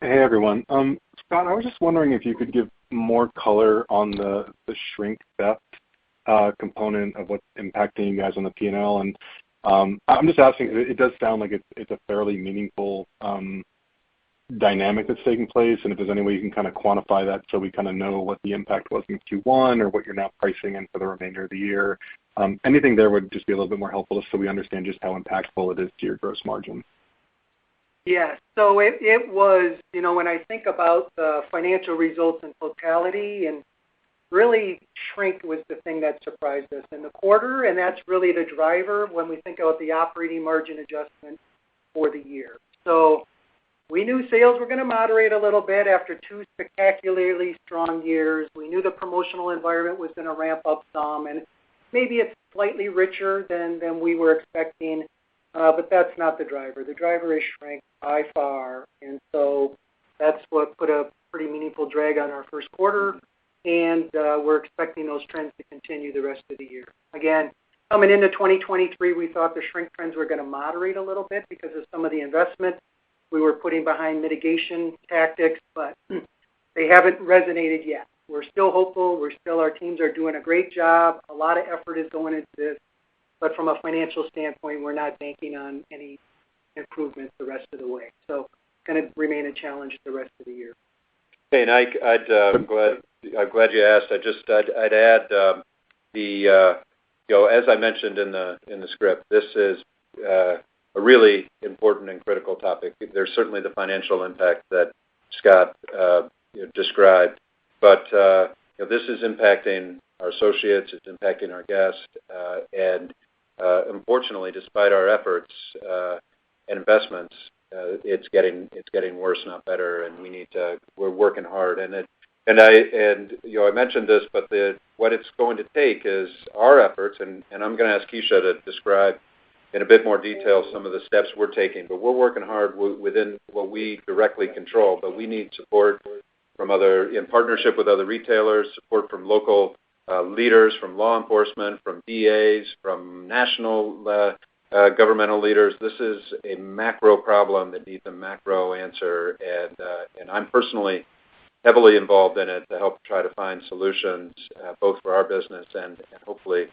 Hey, everyone. Scott, I was just wondering if you could give more color on the shrink theft component of what's impacting you guys on the P&L. And I'm just asking, it does sound like it's a fairly meaningful dynamic that's taking place, and if there's any way you can kind of quantify that so we kind of know what the impact was in Q1 or what you're now pricing in for the remainder of the year. Anything there would just be a little bit more helpful so we understand just how impactful it is to your gross margin. Yeah, so it was, when I think about the financial results in totality, and really shrink was the thing that surprised us in the quarter, and that's really the driver when we think about the operating margin adjustment for the year. So we knew sales were going to moderate a little bit after two spectacularly strong years. We knew the promotional environment was going to ramp up some, and maybe it's slightly richer than we were expecting, but that's not the driver. The driver is shrink by far, and so that's what put a pretty meaningful drag on our first quarter, and we're expecting those trends to continue the rest of the year. Again, coming into 2023, we thought the shrink trends were going to moderate a little bit because of some of the investment we were putting behind mitigation tactics, but they haven't resonated yet. We're still hopeful. Our teams are doing a great job. A lot of effort is going into this, but from a financial standpoint, we're not banking on any improvements the rest of the way. So it's going to remain a challenge the rest of the year. Hey, and I'm glad you asked. I'd add as I mentioned in the script, this is a really important and critical topic. There's certainly the financial impact that Scott described, but this is impacting our associates, it's impacting our guests, and unfortunately, despite our efforts and investments, it's getting worse, not better, and we're working hard. I mentioned this, but what it's going to take is our efforts, and I'm going to ask Keisha to describe in a bit more detail some of the steps we're taking. But we're working hard within what we directly control, but we need support from in partnership with other retailers, support from local leaders, from law enforcement, from DAs, from national governmental leaders. This is a macro problem that needs a macro answer, and I'm personally heavily involved in it to help try to find solutions both for our business and hopefully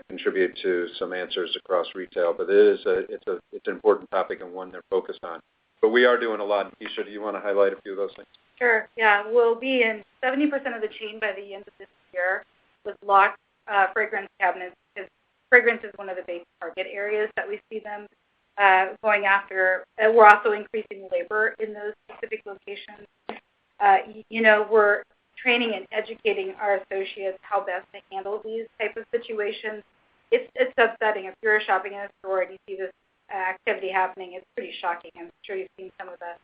contribute to some answers across retail. But it's an important topic and one they're focused on. But we are doing a lot. Keisha, do you want to highlight a few of those things? Sure. Yeah, we'll be in 70% of the chain by the end of this year with locked fragrance cabinets, because fragrance is one of the big target areas that we see them going after. We're also increasing labor in those specific locations. We're training and educating our associates how best to handle these type of situations. It's upsetting. If you're shopping in a store and you see this activity happening, it's pretty shocking. I'm sure you've seen some of the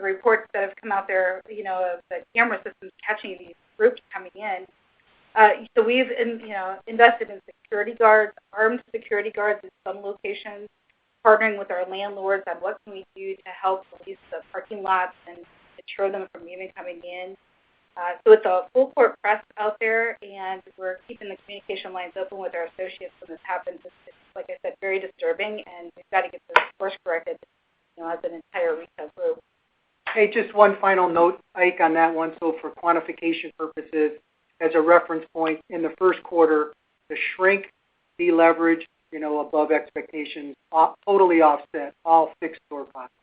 reports that have come out there, of the camera systems catching these groups coming in. So we've invested in security guards, armed security guards in some locations, partnering with our landlords on what can we do to help police the parking lots and deter them from even coming in. So it's a full court press out there, and we're keeping the communication lines open with our associates when this happens. It's like I said, very disturbing, and we've got to get this course corrected, as an entire retail group. Hey, just one final note, Ike, on that one. So for quantification purposes, as a reference point, in the first quarter, the shrink, deleverage, above expectations, totally offset all fixed store costs.